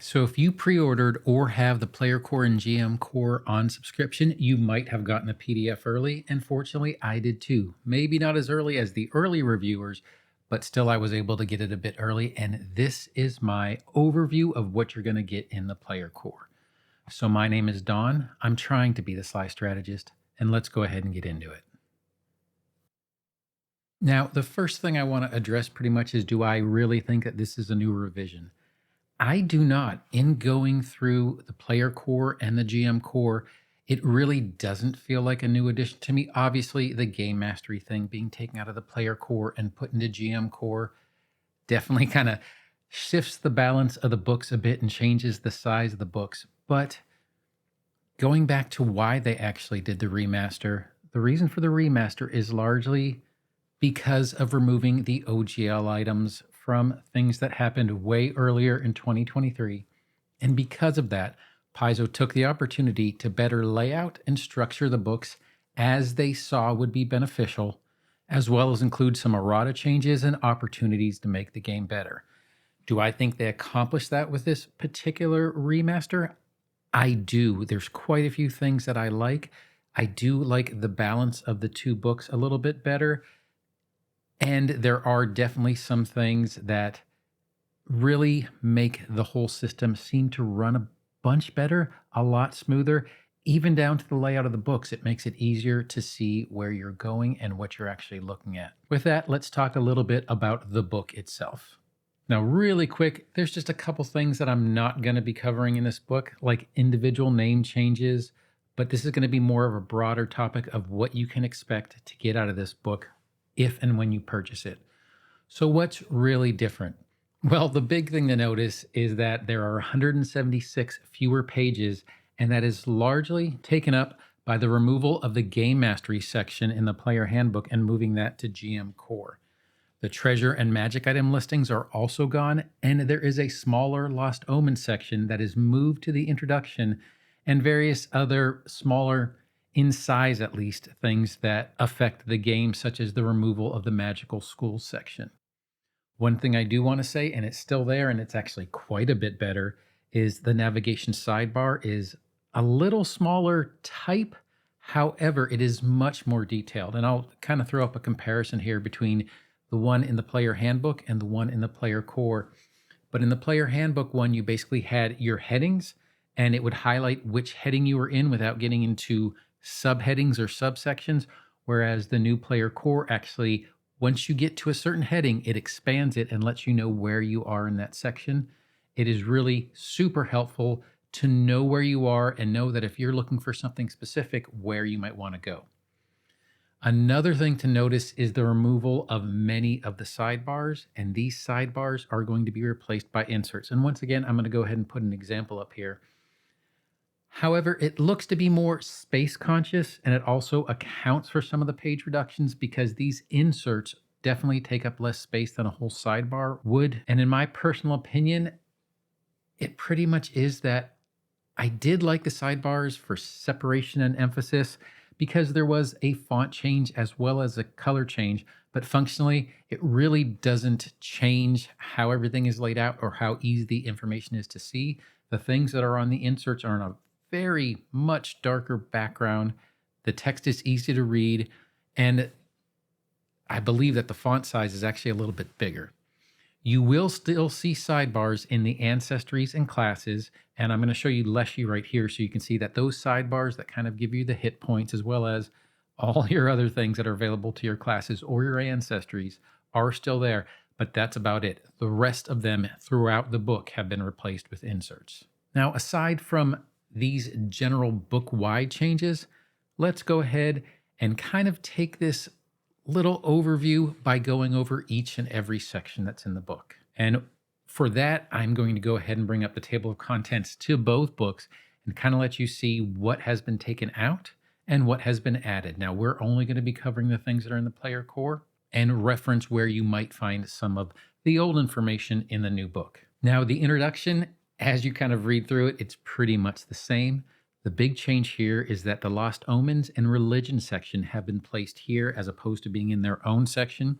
So if you pre-ordered or have the Player Core and GM Core on subscription, you might have gotten a PDF early. And fortunately, I did too. Maybe not as early as the early reviewers, but still I was able to get it a bit early. And this is my overview of what you're going to get in the Player Core. So my name is Don. I'm trying to be the Sly Strategist, and let's go ahead and get into it. Now, the first thing I want to address pretty much is, do I really think that this is a new revision? I do not. In going through the Player Core and the GM Core, it really doesn't feel like a new addition to me. Obviously, the game mastery thing being taken out of the Player Core and put into GM Core definitely kind of shifts the balance of the books a bit and changes the size of the books. But going back to why they actually did the remaster, the reason for the remaster is largely because of removing the OGL items from things that happened way earlier in 2023. And because of that, Paizo took the opportunity to better lay out and structure the books as they saw would be beneficial, as well as include some errata changes and opportunities to make the game better. Do I think they accomplished that with this particular remaster? I do. There's quite a few things that I like. I do like the balance of the two books a little bit better. And there are definitely some things that really make the whole system seem to run a bunch better, a lot smoother, even down to the layout of the books. It makes it easier to see where you're going and what you're actually looking at. With that, let's talk a little bit about the book itself. Now, really quick, there's just a couple things that I'm not going to be covering in this book, like individual name changes, but this is going to be more of a broader topic of what you can expect to get out of this book if and when you purchase it. So what's really different? Well, the big thing to notice is that there are 176 fewer pages, and that is largely taken up by the removal of the game mastery section in the player handbook and moving that to GM Core. The treasure and magic item listings are also gone, and there is a smaller Lost Omen section that is moved to the introduction, and various other smaller, in size at least, things that affect the game, such as the removal of the magical school section. One thing I do want to say, and it's still there and it's actually quite a bit better, is the navigation sidebar is a little smaller type. However, it is much more detailed. And I'll kind of throw up a comparison here between the one in the player handbook and the one in the player core. But in the player handbook one, you basically had your headings, and it would highlight which heading you were in without getting into subheadings or subsections, whereas the new player core actually, once you get to a certain heading, it expands it and lets you know where you are in that section. It is really super helpful to know where you are and know that if you're looking for something specific, where you might want to go. Another thing to notice is the removal of many of the sidebars, and these sidebars are going to be replaced by inserts. And once again, I'm going to go ahead and put an example up here. However, it looks to be more space conscious, and it also accounts for some of the page reductions because these inserts definitely take up less space than a whole sidebar would. And in my personal opinion, it pretty much is that I did like the sidebars for separation and emphasis because there was a font change as well as a color change, but functionally, it really doesn't change how everything is laid out or how easy the information is to see. The things that are on the inserts are in a very much darker background. The text is easy to read, and I believe that the font size is actually a little bit bigger. You will still see sidebars in the ancestries and classes, and I'm going to show you Leshy right here so you can see that those sidebars that kind of give you the hit points as well as all your other things that are available to your classes or your ancestries are still there, but that's about it. The rest of them throughout the book have been replaced with inserts. Now, aside from these general book-wide changes, let's go ahead and kind of take this little overview by going over each and every section that's in the book. And for that, I'm going to go ahead and bring up the table of contents to both books and kind of let you see what has been taken out and what has been added. Now, we're only going to be covering the things that are in the player core and reference where you might find some of the old information in the new book. Now, the introduction, as you kind of read through it, it's pretty much the same. The big change here is that the Lost Omens and Religion section have been placed here as opposed to being in their own section.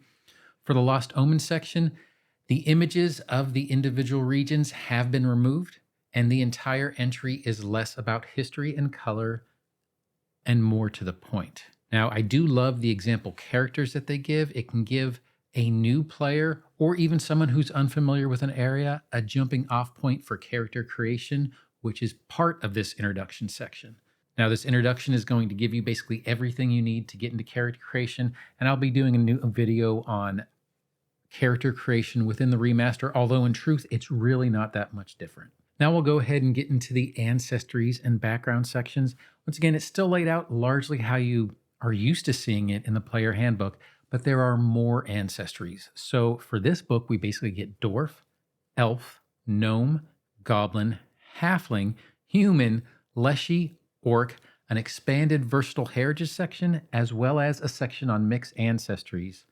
For the Lost Omens section, the images of the individual regions have been removed, and the entire entry is less about history and color and more to the point. Now, I do love the example characters that they give. It can give a new player or even someone who's unfamiliar with an area a jumping off point for character creation, which is part of this introduction section. Now, this introduction is going to give you basically everything you need to get into character creation, and I'll be doing a new video on character creation within the remaster, although in truth, it's really not that much different. Now we'll go ahead and get into the Ancestries and Backgrounds sections. Once again, it's still laid out largely how you are used to seeing it in the player handbook, but there are more ancestries. So for this book, we basically get dwarf, elf, gnome, goblin, halfling, human, leshy, orc, an expanded versatile heritage section, as well as a section on mixed ancestries.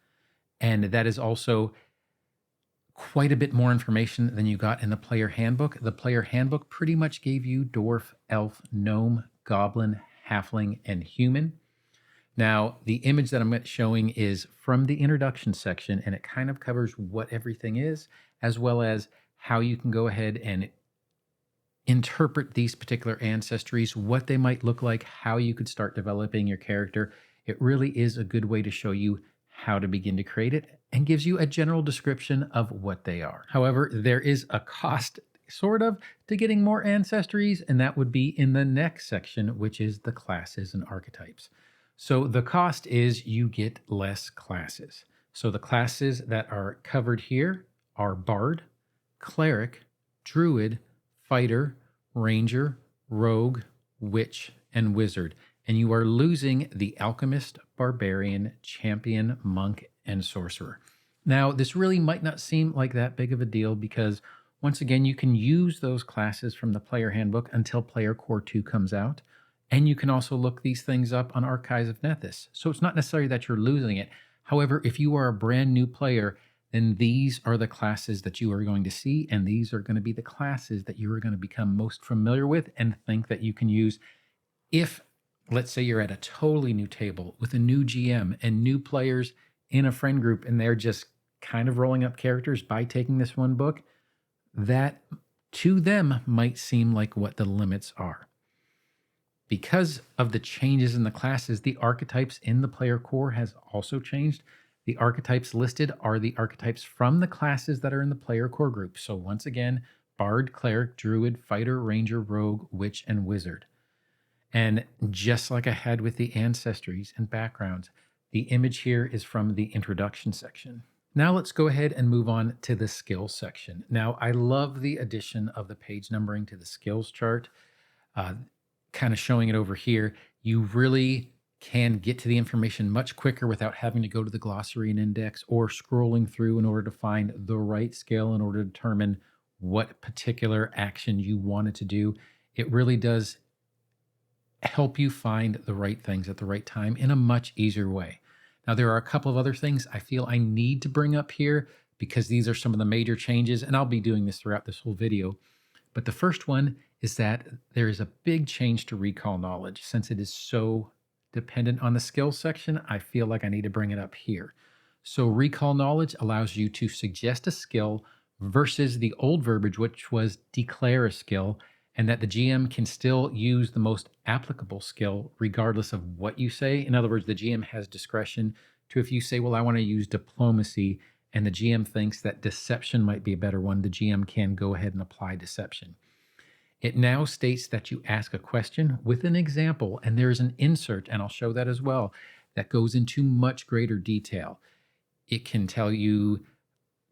And that is also quite a bit more information than you got in the player handbook. The player handbook pretty much gave you dwarf, elf, gnome, goblin, halfling, and human. Now, the image that I'm showing is from the introduction section, and it kind of covers what everything is, as well as how you can go ahead and interpret these particular ancestries, what they might look like, how you could start developing your character. It really is a good way to show you how to begin to create it and gives you a general description of what they are. However, there is a cost sort of to getting more ancestries, and that would be in the next section, which is the classes and archetypes. So the cost is you get less classes. So the classes that are covered here are Bard, Cleric, Druid, Fighter, Ranger, Rogue, Witch, and Wizard. And you are losing the Alchemist, Barbarian, Champion, Monk, and Sorcerer. Now, this really might not seem like that big of a deal because, once again, you can use those classes from the player handbook until Player Core 2 comes out. And you can also look these things up on Archives of Nethys. So it's not necessarily that you're losing it. However, if you are a brand new player, then these are the classes that you are going to see, and these are going to be the classes that you are going to become most familiar with and think that you can use. If, let's say, you're at a totally new table with a new GM and new players in a friend group, and they're just kind of rolling up characters by taking this one book, that to them might seem like what the limits are. Because of the changes in the classes, the archetypes in the player core has also changed. The archetypes listed are the archetypes from the classes that are in the player core group. So once again, Bard, Cleric, Druid, Fighter, Ranger, Rogue, Witch, and Wizard. And just like I had with the Ancestries and Backgrounds, the image here is from the introduction section. Now let's go ahead and move on to the skills section. Now, I love the addition of the page numbering to the skills chart. Kind of showing it over here, you really can get to the information much quicker without having to go to the glossary and index or scrolling through in order to find the right skill in order to determine what particular action you wanted to do. It really does help you find the right things at the right time in a much easier way. Now, there are a couple of other things I feel I need to bring up here because these are some of the major changes, and I'll be doing this throughout this whole video. But the first one is that there is a big change to recall knowledge. Since it is so dependent on the skills section, I feel like I need to bring it up here. So recall knowledge allows you to suggest a skill versus the old verbiage, which was declare a skill, and that the GM can still use the most applicable skill regardless of what you say. In other words, the GM has discretion to, if you say, well, I want to use diplomacy, and the GM thinks that deception might be a better one, the GM can go ahead and apply deception. It now states that you ask a question with an example, and there's an insert, and I'll show that as well, that goes into much greater detail. It can tell you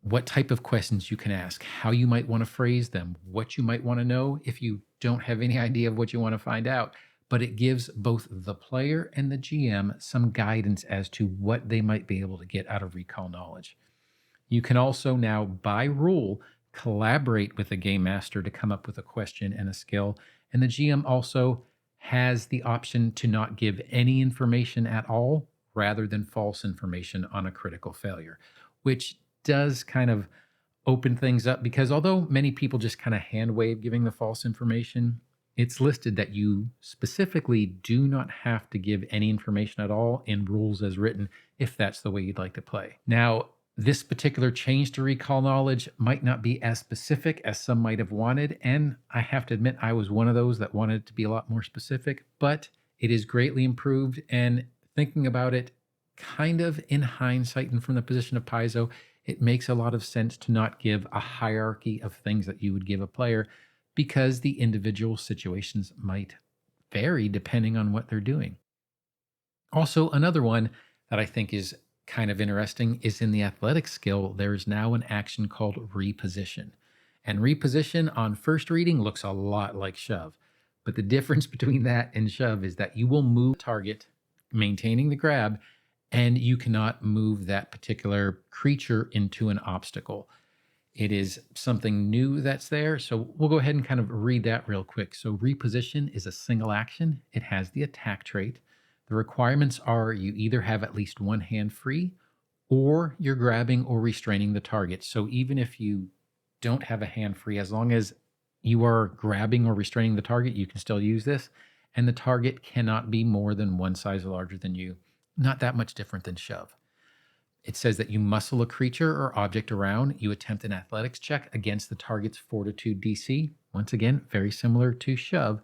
what type of questions you can ask, how you might want to phrase them, what you might want to know if you don't have any idea of what you want to find out. But it gives both the player and the GM some guidance as to what they might be able to get out of recall knowledge. You can also now, by rule, collaborate with the game master to come up with a question and a skill. And the GM also has the option to not give any information at all rather than false information on a critical failure, which does kind of open things up because although many people just kind of hand wave giving the false information, it's listed that you specifically do not have to give any information at all in rules as written if that's the way you'd like to play. Now, This particular change to recall knowledge might not be as specific as some might have wanted, and I have to admit I was one of those that wanted it to be a lot more specific, but it is greatly improved. And thinking about it kind of in hindsight and from the position of Paizo, it makes a lot of sense to not give a hierarchy of things that you would give a player because the individual situations might vary depending on what they're doing. Also, another one that I think is kind of interesting is in the athletic skill, there's now an action called reposition. And reposition on first reading looks a lot like shove. But the difference between that and shove is that you will move the target, maintaining the grab, and you cannot move that particular creature into an obstacle. It is something new that's there. So we'll go ahead and kind of read that real quick. So reposition is a single action. It has the attack trait. The requirements are you either have at least one hand free or you're grabbing or restraining the target. So even if you don't have a hand free, as long as you are grabbing or restraining the target, you can still use this. And the target cannot be more than one size larger than you. Not that much different than shove. It says that you muscle a creature or object around. You attempt an athletics check against the target's fortitude DC. Once again, very similar to shove.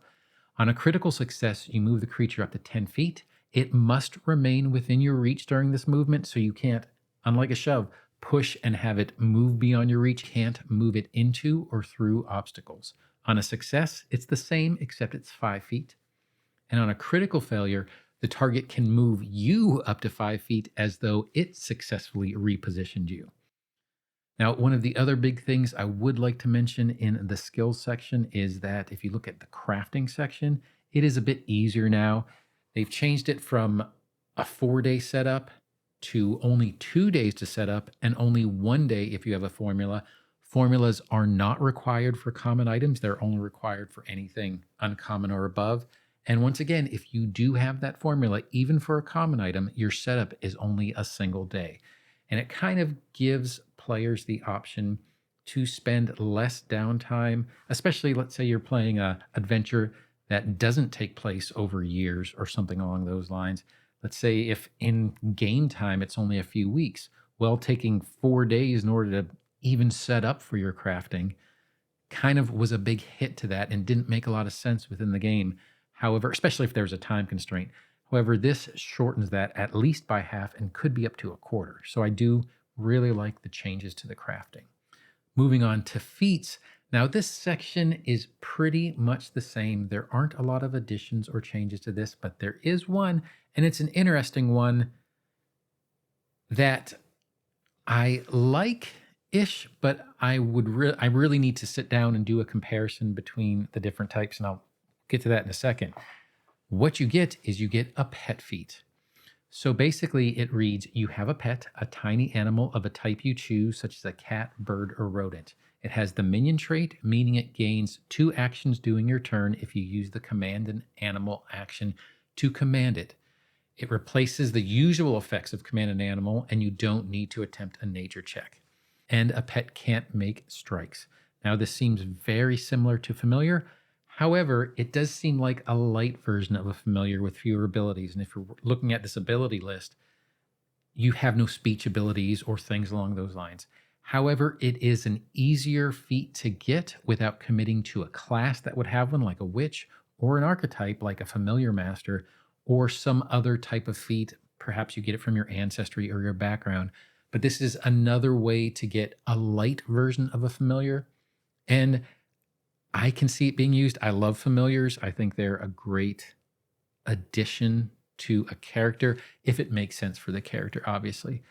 On a critical success, you move the creature up to 10 feet. It must remain within your reach during this movement, so you can't, unlike a shove, push and have it move beyond your reach. Can't move it into or through obstacles. On a success, it's the same, except it's 5 feet. And on a critical failure, the target can move you up to 5 feet as though it successfully repositioned you. Now, one of the other big things I would like to mention in the skills section is that if you look at the crafting section, it is a bit easier now. They've changed it from a 4-day setup to only 2 days to set up and only 1 day if you have a formula. Formulas are not required for common items. They're only required for anything uncommon or above. And once again, if you do have that formula, even for a common item, your setup is only a single day. And it kind of gives players the option to spend less downtime, especially let's say you're playing a adventure that doesn't take place over years or something along those lines. Let's say if in game time it's only a few weeks, well, taking 4 days in order to even set up for your crafting kind of was a big hit to that and didn't make a lot of sense within the game. However, especially if there's a time constraint. However, this shortens that at least by half and could be up to a quarter. So I do really like the changes to the crafting. Moving on to feats. Now, this section is pretty much the same. There aren't a lot of additions or changes to this, but there is one, and it's an interesting one that I like-ish, but I really need to sit down and do a comparison between the different types, and I'll get to that in a second. What you get is you get a pet feat. So basically it reads, you have a pet, a tiny animal of a type you choose, such as a cat, bird, or rodent. It has the minion trait, meaning it gains 2 actions during your turn if you use the command an animal action to command it. It replaces the usual effects of command an animal, and you don't need to attempt a nature check. And a pet can't make strikes. Now this seems very similar to familiar. However, it does seem like a light version of a familiar with fewer abilities. And if you're looking at this ability list, you have no speech abilities or things along those lines. However, it is an easier feat to get without committing to a class that would have one, like a witch, or an archetype like a familiar master, or some other type of feat. Perhaps you get it from your ancestry or your background. But this is another way to get a light version of a familiar. And I can see it being used. I love familiars. I think they're a great addition to a character if it makes sense for the character, obviously.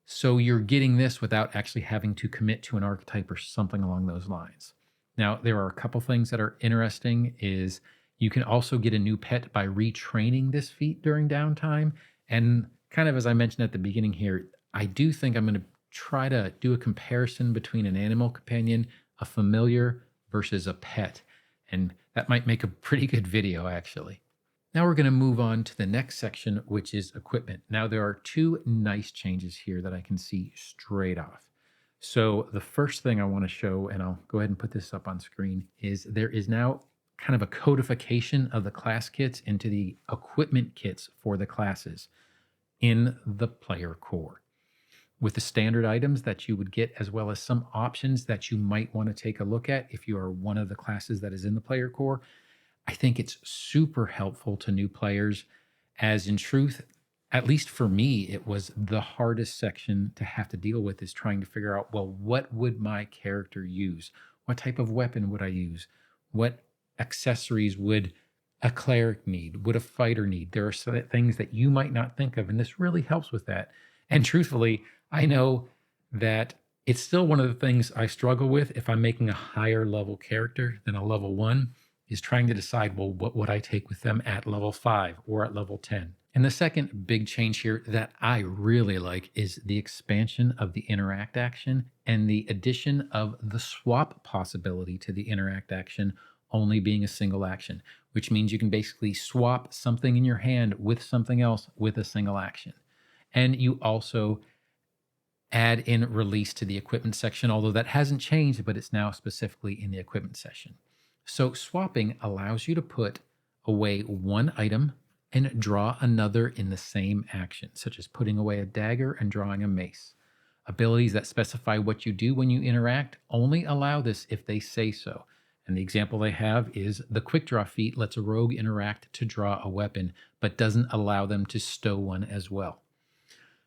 So you're getting this without actually having to commit to an archetype or something along those lines. Now, there are a couple things that are interesting is you can also get a new pet by retraining this feat during downtime. And kind of as I mentioned at the beginning here, I do think I'm going to try to do a comparison between an animal companion, a familiar, versus a pet. And that might make a pretty good video, actually. Now we're going to move on to the next section, which is equipment. Now there are 2 nice changes here that I can see straight off. So the first thing I want to show, and I'll go ahead and put this up on screen, is there is now kind of a codification of the class kits into the equipment kits for the classes in the player core. with the standard items that you would get, as well as some options that you might want to take a look at if you are one of the classes that is in the player core. I think it's super helpful to new players, as in truth, at least for me, it was the hardest section to have to deal with, is trying to figure out, well, what would my character use? What type of weapon would I use? What accessories would a cleric need? Would a fighter need? There are things that you might not think of, and this really helps with that. And truthfully, I know that it's still one of the things I struggle with if I'm making a higher level character than a level 1, is trying to decide, well, what would I take with them at level 5 or at level 10? And the second big change here that I really like is the expansion of the interact action and the addition of the swap possibility to the interact action only being a single action, which means you can basically swap something in your hand with something else with a single action. And you also add in release to the equipment section, although that hasn't changed, but it's now specifically in the equipment section. So swapping allows you to put away one item and draw another in the same action, such as putting away a dagger and drawing a mace. Abilities that specify what you do when you interact only allow this if they say so. And the example they have is the quick draw feat lets a rogue interact to draw a weapon, but doesn't allow them to stow one as well.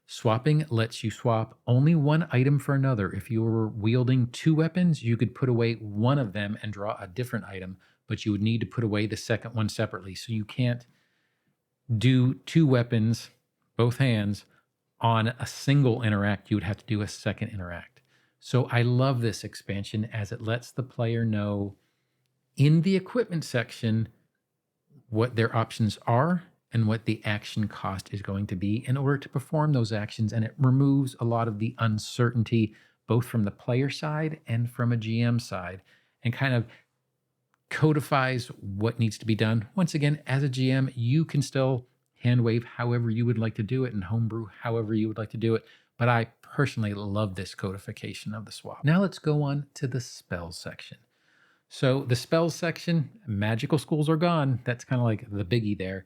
Swapping lets you swap only one item for another. If you were wielding two weapons, you could put away one of them and draw a different item, but you would need to put away the second one separately. So you can't do two weapons, both hands, on a single interact. You would have to do a second interact. So I love this expansion, as it lets the player know in the equipment section what their options are and what the action cost is going to be in order to perform those actions. And it removes a lot of the uncertainty, both from the player side and from a GM side, and kind of codifies what needs to be done. Once again, as a GM, you can still hand wave however you would like to do it and homebrew however you would like to do it. But I personally love this codification of the swap. Now let's go on to the spells section. So the spells section, magical schools are gone. That's kind of like the biggie there.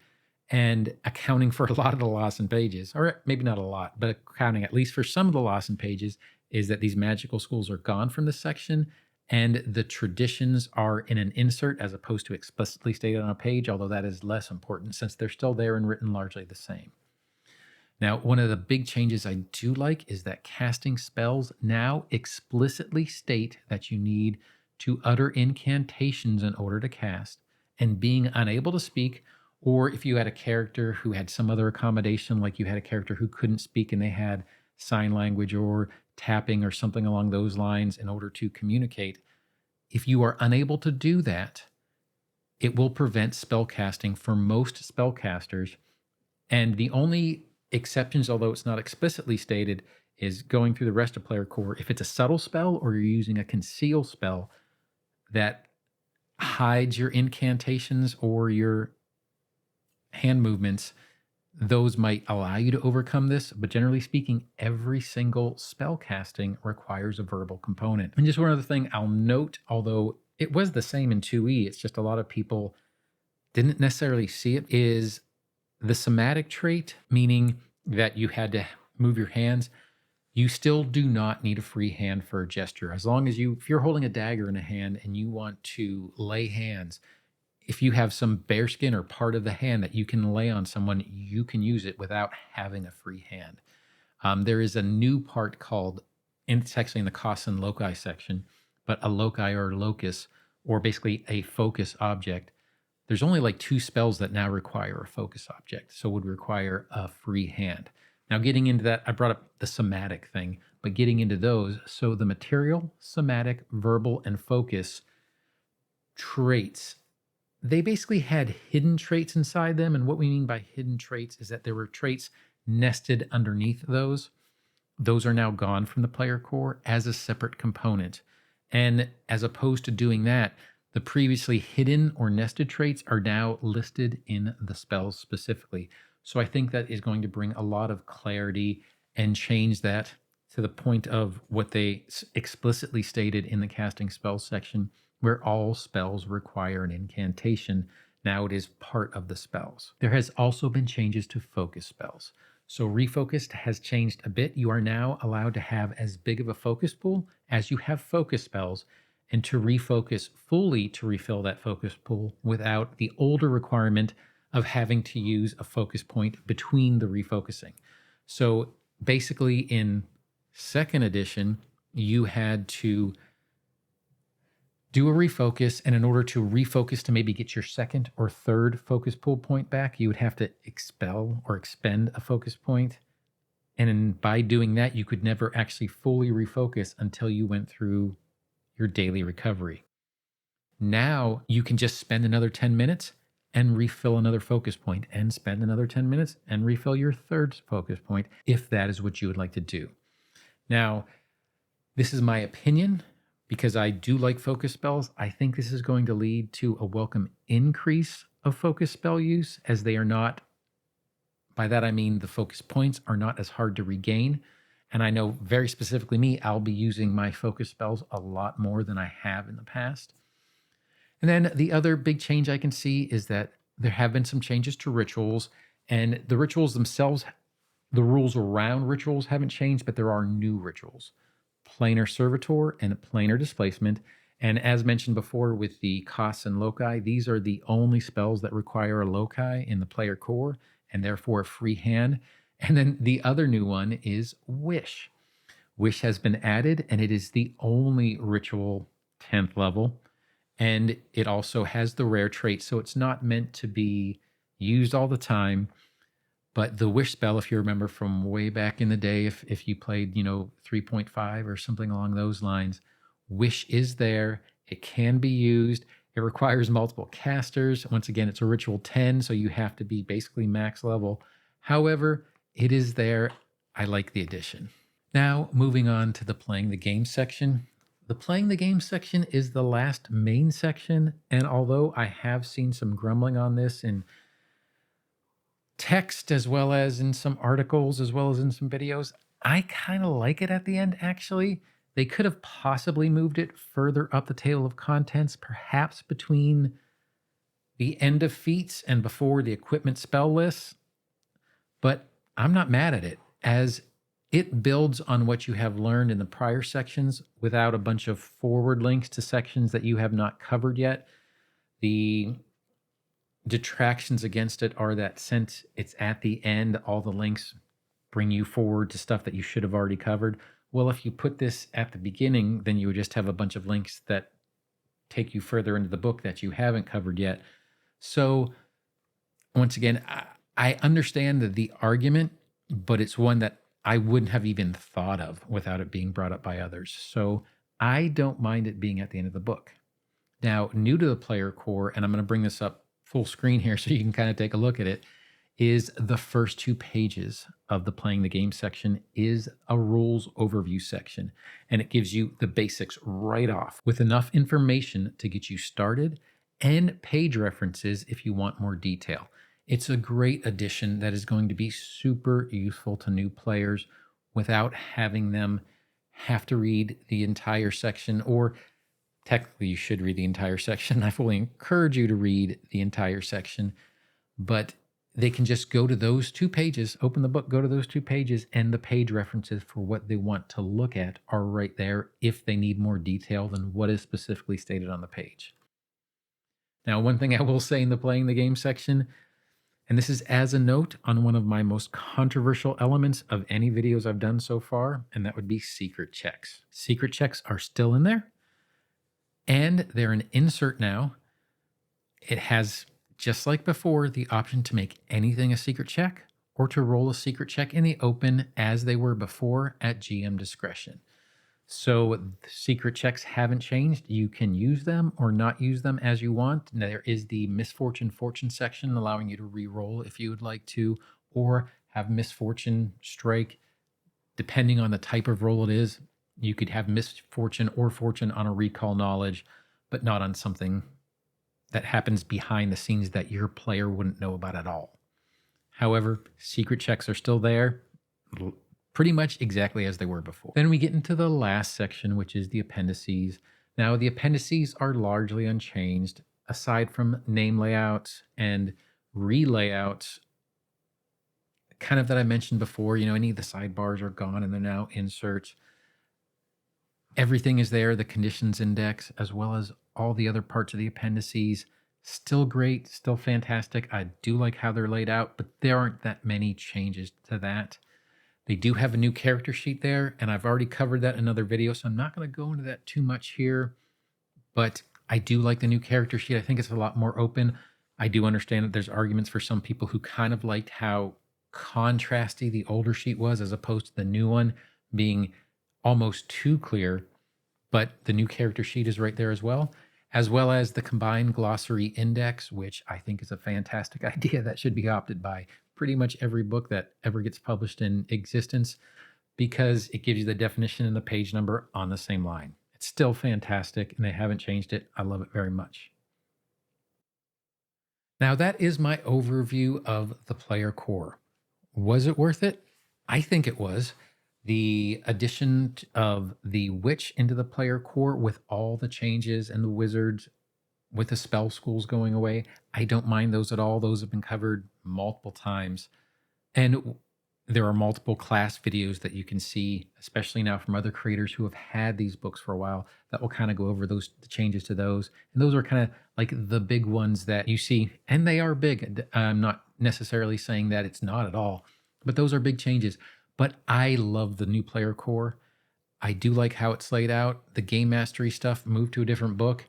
And accounting for a lot of the loss in pages, or maybe not a lot, but accounting at least for some of the loss in pages, is that these magical schools are gone from this section, and the traditions are in an insert as opposed to explicitly stated on a page, although that is less important since they're still there and written largely the same. Now, one of the big changes I do like is that casting spells now explicitly state that you need to utter incantations in order to cast, and being unable to speak, or if you had a character who had some other accommodation, like you had a character who couldn't speak and they had sign language or tapping or something along those lines in order to communicate, if you are unable to do that, it will prevent spell casting for most spellcasters. And the only exceptions, although it's not explicitly stated, is going through the rest of player core. If it's a subtle spell or you're using a conceal spell that hides your incantations or your hand movements, those might allow you to overcome this. But generally speaking, every single spell casting requires a verbal component. And just one other thing I'll note, although it was the same in 2E, it's just a lot of people didn't necessarily see it, is the somatic trait, meaning that you had to move your hands. You still do not need a free hand for a gesture. As long as if you're holding a dagger in a hand and you want to lay hands, if you have some bear skin or part of the hand that you can lay on someone, you can use it without having a free hand. There is a new part called, and it's actually in the costs and loci section, but a loci or locus, or basically a focus object. There's only like 2 spells that now require a focus object, so would require a free hand. Now getting into that, I brought up the somatic thing, but getting into those, so the material, somatic, verbal, and focus traits, they basically had hidden traits inside them. And what we mean by hidden traits is that there were traits nested underneath those. Those are now gone from the player core as a separate component. And as opposed to doing that, the previously hidden or nested traits are now listed in the spells specifically. So I think that is going to bring a lot of clarity and change that to the point of what they explicitly stated in the casting spells section, where all spells require an incantation. Now it is part of the spells. There has also been changes to focus spells. So refocused has changed a bit. You are now allowed to have as big of a focus pool as you have focus spells, and to refocus fully to refill that focus pool without the older requirement of having to use a focus point between the refocusing. So basically, in second edition, you had to do a refocus, and in order to refocus to maybe get your second or third focus pool point back, you would have to expel or expend a focus point. And by doing that, you could never actually fully refocus until you went through your daily recovery. Now you can just spend another 10 minutes and refill another focus point, and spend another 10 minutes and refill your third focus point if that is what you would like to do. Now, this is my opinion because I do like focus spells. I think this is going to lead to a welcome increase of focus spell use, as they are not, by that I mean the focus points are not as hard to regain. And I know very specifically me, I'll be using my focus spells a lot more than I have in the past. And then the other big change I can see is that there have been some changes to rituals, and the rituals themselves, the rules around rituals haven't changed, but there are new rituals: planar servitor and planar displacement. And as mentioned before with the costs and loci, these are the only spells that require a loci in the player core and therefore a free hand. And then the other new one is Wish. Wish has been added, and it is the only ritual 10th level. And it also has the rare trait, so it's not meant to be used all the time. But the Wish spell, if you remember from way back in the day, if you played, 3.5 or something along those lines, Wish is there. It can be used. It requires multiple casters. Once again, it's a ritual 10, so you have to be basically max level. However, it is there. I like the addition. Now, moving on to the playing the game section. The playing the game section is the last main section, and although I have seen some grumbling on this in text as well as in some articles as well as in some videos, I kind of like it at the end, actually. They could have possibly moved it further up the table of contents, perhaps between the end of feats and before the equipment spell lists, but I'm not mad at it, as it builds on what you have learned in the prior sections without a bunch of forward links to sections that you have not covered yet. The detractions against it are that since it's at the end, all the links bring you forward to stuff that you should have already covered. Well, if you put this at the beginning, then you would just have a bunch of links that take you further into the book that you haven't covered yet. So once again, I understand the argument, but it's one that I wouldn't have even thought of without it being brought up by others. So I don't mind it being at the end of the book. Now, new to the player core, and I'm going to bring this up full screen here so you can kind of take a look at it, is the first 2 pages of the playing the game section is a rules overview section. And it gives you the basics right off with enough information to get you started and page references if you want more detail. It's a great addition that is going to be super useful to new players without having them have to read the entire section, or technically you should read the entire section. I fully encourage you to read the entire section, but they can just go to those 2 pages, open the book, go to those 2 pages, and the page references for what they want to look at are right there if they need more detail than what is specifically stated on the page. Now, one thing I will say in the playing the game section, and this is as a note on one of my most controversial elements of any videos I've done so far, and that would be secret checks. Secret checks are still in there, and they're an insert now. It has, just like before, the option to make anything a secret check or to roll a secret check in the open as they were before at GM discretion. So secret checks haven't changed. You can use them or not use them as you want. Now, there is the misfortune fortune section allowing you to re-roll if you would like to, or have misfortune strike. Depending on the type of roll it is, you could have misfortune or fortune on a recall knowledge, but not on something that happens behind the scenes that your player wouldn't know about at all. However, secret checks are still there, pretty much exactly as they were before. Then we get into the last section, which is the appendices. Now, the appendices are largely unchanged, aside from name layouts and relayouts. kind of that I mentioned before, any of the sidebars are gone and they're now inserts. Everything is there, the conditions index, as well as all the other parts of the appendices. Still great, still fantastic. I do like how they're laid out, but there aren't that many changes to that. They do have a new character sheet there, and I've already covered that in another video, so I'm not going to go into that too much here. But I do like the new character sheet. I think it's a lot more open. I do understand that there's arguments for some people who kind of liked how contrasty the older sheet was as opposed to the new one being almost too clear. But the new character sheet is right there as well as the combined glossary index, which I think is a fantastic idea that should be opted by pretty much every book that ever gets published in existence because it gives you the definition and the page number on the same line. It's still fantastic and they haven't changed it. I love it very much. Now, that is my overview of the player core. Was it worth it? I think it was. The addition of the witch into the player core with all the changes and the wizards with the spell schools going away, I don't mind those at all. Those have been covered multiple times. And there are multiple class videos that you can see, especially now from other creators who have had these books for a while, that will kind of go over the changes to those. And those are kind of like the big ones that you see, and they are big. I'm not necessarily saying that it's not at all, but those are big changes. But I love the new player core. I do like how it's laid out. The game mastery stuff moved to a different book.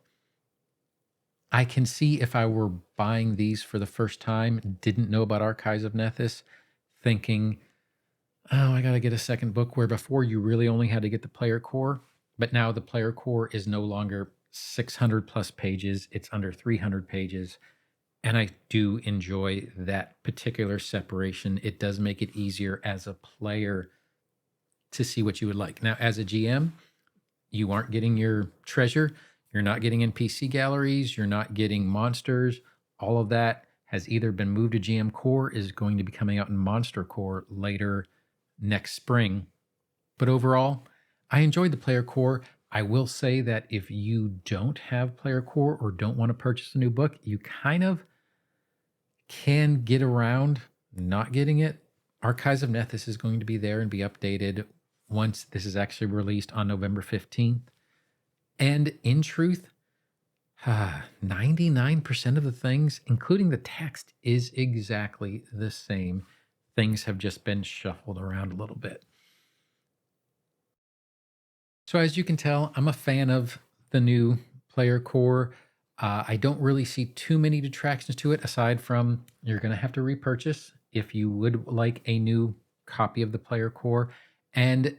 I can see if I were buying these for the first time, didn't know about Archives of Nethys, thinking, oh, I got to get a second book, where before you really only had to get the player core, but now the player core is no longer 600 plus pages. It's under 300 pages. And I do enjoy that particular separation. It does make it easier as a player to see what you would like. Now, as a GM, you aren't getting your treasure. You're not getting NPC galleries. You're not getting monsters. All of that has either been moved to GM Core, is going to be coming out in Monster Core later next spring. But overall, I enjoyed the player core. I will say that if you don't have player core or don't want to purchase a new book, you kind of can get around not getting it. Archives of Nethys is going to be there and be updated once this is actually released on November 15th. And in truth, 99% of the things, including the text, is exactly the same. Things have just been shuffled around a little bit. So as you can tell, I'm a fan of the new player core. I don't really see too many detractions to it, aside from you're going to have to repurchase if you would like a new copy of the player core. And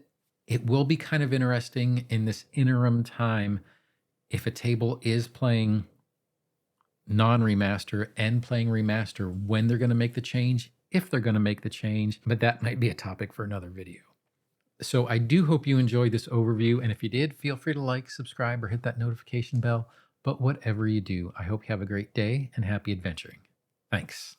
it will be kind of interesting in this interim time if a table is playing non-remaster and playing remaster, when they're going to make the change, if they're going to make the change. But that might be a topic for another video. So I do hope you enjoyed this overview. And if you did, feel free to like, subscribe, or hit that notification bell. But whatever you do, I hope you have a great day and happy adventuring. Thanks.